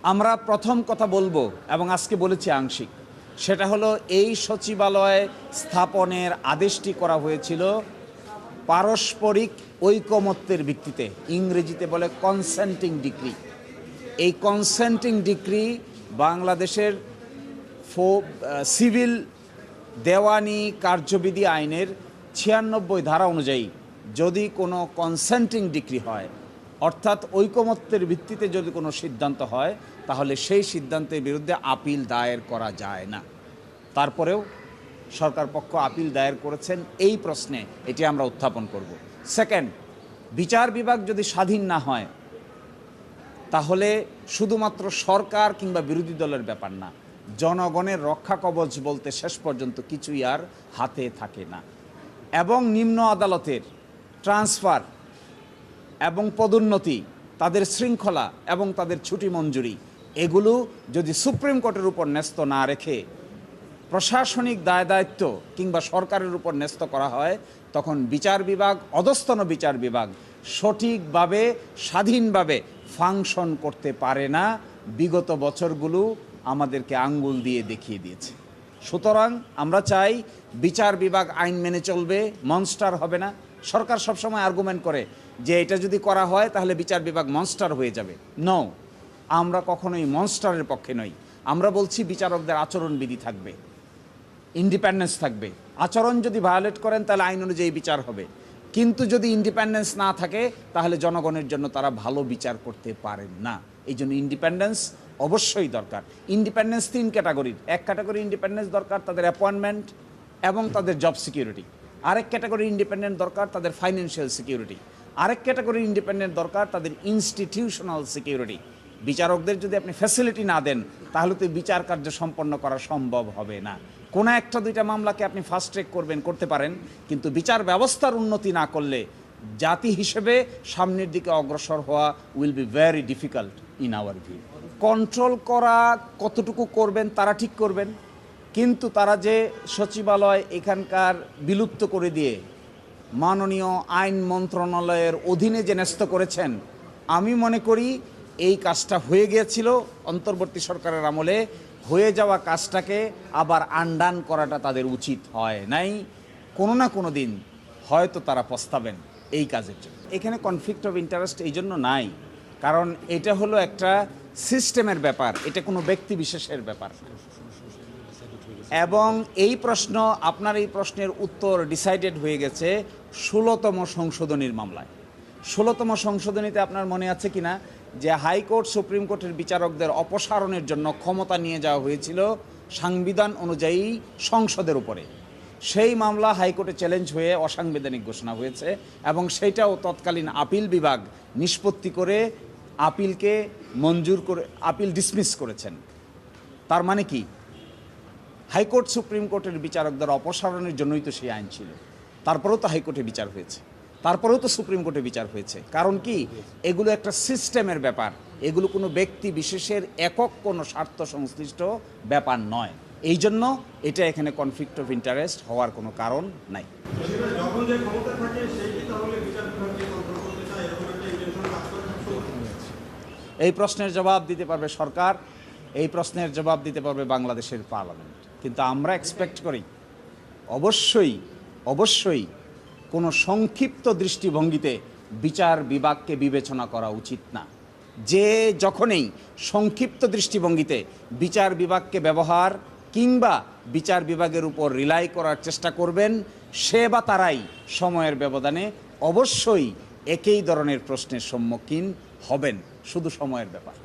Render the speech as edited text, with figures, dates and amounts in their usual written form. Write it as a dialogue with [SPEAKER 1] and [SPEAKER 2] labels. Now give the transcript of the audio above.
[SPEAKER 1] আমরা প্রথম কথা বলবো এবং আজকে বলেছি আংশিক, সেটা হলো এই সচিবালয় স্থাপনের আদেশটি করা হয়েছিল পারস্পরিক ঐকমত্যের ভিত্তিতে, ইংরেজিতে বলে কনসেন্টিং ডিক্রি। এই কনসেন্টিং ডিক্রি বাংলাদেশের সিভিল দেওয়ানি কার্যবিধি আইনের 96 ধারা অনুযায়ী যদি কোনো কনসেন্টিং ডিক্রি হয়, অর্থাৎ ঐকমত্যের ভিত্তিতে যদি কোনো সিদ্ধান্ত হয়, তাহলে সেই সিদ্ধান্তের বিরুদ্ধে আপিল দায়ের করা যায় না। তারপরেও সরকার পক্ষ আপিল দায়ের করেছেন এই প্রশ্নে, এটি আমরা উত্থাপন করব। সেকেন্ড, বিচার বিভাগ যদি স্বাধীন না হয় তাহলে শুধুমাত্র সরকার কিংবা বিরোধী দলের ব্যাপার না, জনগণের রক্ষা কবচ বলতে শেষ পর্যন্ত কিছুই আর হাতে থাকে না। এবং নিম্ন আদালতের ট্রান্সফার এবং পদোন্নতি, তাদের শৃঙ্খলা এবং তাদের ছুটি মঞ্জুরি, এগুলো যদি সুপ্রিম কোর্টের উপর ন্যস্ত না রেখে প্রশাসনিক দায় দায়িত্ব কিংবা সরকারের উপর ন্যস্ত করা হয়, তখন বিচার বিভাগ, অধস্তন বিচার বিভাগ সঠিকভাবে স্বাধীনভাবে ফাংশন করতে পারে না। বিগত বছরগুলো আমাদেরকে আঙ্গুল দিয়ে দেখিয়ে দিয়েছে। সুতরাং আমরা চাই বিচার বিভাগ আইন মেনে চলবে, মনস্টার হবে না। সরকার সবসময় আর্গুমেন্ট করে যে এটা যদি করা হয় তাহলে বিচার বিভাগ মনস্টার হয়ে যাবে। নো, আমরা কখনোই মনস্টারের পক্ষে নই। আমরা বলছি বিচারকদের আচরণবিধি থাকবে, ইন্ডিপেন্ডেন্স থাকবে। আচরণ যদি ভায়োলেট করেন তাহলে আইন অনুযায়ী বিচার হবে, কিন্তু যদি ইন্ডিপেন্ডেন্স না থাকে তাহলে জনগণের জন্য তারা ভালো বিচার করতে পারেন না। এই জন্য ইন্ডিপেন্ডেন্স অবশ্যই দরকার। ইন্ডিপেন্ডেন্স 3 ক্যাটাগরির। এক ক্যাটাগরি ইন্ডিপেন্ডেন্স দরকার তাদের অ্যাপয়েন্টমেন্ট এবং তাদের জব সিকিউরিটি। আরেক ক্যাটাগরি ইন্ডিপেন্ডেন্ট দরকার তাদের ফাইন্যান্সিয়াল সিকিউরিটি। আরেক ক্যাটাগরি ইন্ডিপেন্ডেন্ট দরকার তাদের ইনস্টিটিউশনাল সিকিউরিটি। বিচারকদের যদি আপনি ফ্যাসিলিটি না দেন তাহলে তো বিচার কার্য সম্পন্ন করা সম্ভব হবে না। কোনো একটা দুইটা মামলাকে আপনি ফাস্ট ট্র্যাক করবেন, করতে পারেন, কিন্তু বিচার ব্যবস্থার উন্নতি না করলে জাতি হিসেবে সামনের দিকে অগ্রসর হওয়া will be very difficult in our view. Control করা কতটুকু করবেন তারা ঠিক করবেন, কিন্তু তারা যে সচিবালয় এখানকার বিলুপ্ত করে দিয়ে মাননীয় আইন মন্ত্রণালয়ের অধীনে যে ন্যস্ত করেছেন, আমি মনে করি এই কাজটা হয়ে গিয়েছিল অন্তর্বর্তী সরকারের আমলে। হয়ে যাওয়া কাজটাকে আবার আনডান করাটা তাদের উচিত হয় নাই। কোনো না কোনো দিন হয়তো তারা পস্তাবেন এই কাজের জন্য। এখানে কনফ্লিক্ট অফ ইন্টারেস্ট এই জন্য নাই, কারণ এটা হলো একটা সিস্টেমের ব্যাপার, এটা কোনো ব্যক্তি বিশেষের ব্যাপার। এবং এই প্রশ্ন, আপনার এই প্রশ্নের উত্তর ডিসাইডেড হয়ে গেছে 16তম সংশোধনীর মামলায়। 16তম সংশোধনীতে আপনার মনে আছে কিনা যে হাইকোর্ট সুপ্রিম কোর্টের বিচারকদের অপসারণের জন্য ক্ষমতা নিয়ে যাওয়া হয়েছিল সংবিধান অনুযায়ী সংসদের উপরে। সেই মামলা হাইকোর্টে চ্যালেঞ্জ হয়ে অসাংবিধানিক ঘোষণা হয়েছে এবং সেইটাও তৎকালীন আপিল বিভাগ নিষ্পত্তি করে আপিলকে মঞ্জুর করে আপিল ডিসমিস করেছেন। তার মানে কি, হাইকোর্ট সুপ্রিম কোর্টের বিচারকদের অপসারণের জন্যই তো সেই আইন ছিল। তারপরেও তো হাইকোর্টে বিচার হয়েছে, তারপরেও তো সুপ্রিম কোর্টে বিচার হয়েছে। কারণ কি, এগুলো একটা সিস্টেমের ব্যাপার, এগুলো কোনো ব্যক্তি বিশেষের একক কোনো স্বার্থ সংশ্লিষ্ট ব্যাপার নয়। এই জন্য এটা এখানে কনফ্লিক্ট অফ ইন্টারেস্ট হওয়ার কোনো কারণ নাই। এই প্রশ্নের জবাব দিতে পারবে সরকার, এই প্রশ্নের জবাব দিতে পারবে বাংলাদেশের পার্লামেন্ট। কিন্তু আমরা এক্সপেক্ট করি অবশ্যই অবশ্যই কোনো সংক্ষিপ্ত দৃষ্টিভঙ্গিতে বিচার বিভাগকে বিবেচনা করা উচিত না। যে যখনই সংক্ষিপ্ত দৃষ্টিভঙ্গিতে বিচার বিভাগকে ব্যবহার কিংবা বিচার বিভাগের উপর রিলাই করার চেষ্টা করবেন, সে বা তারাই সময়ের ব্যবধানে অবশ্যই একই ধরনের প্রশ্নের সম্মুখীন হবেন, শুধু সময়ের ব্যাপার।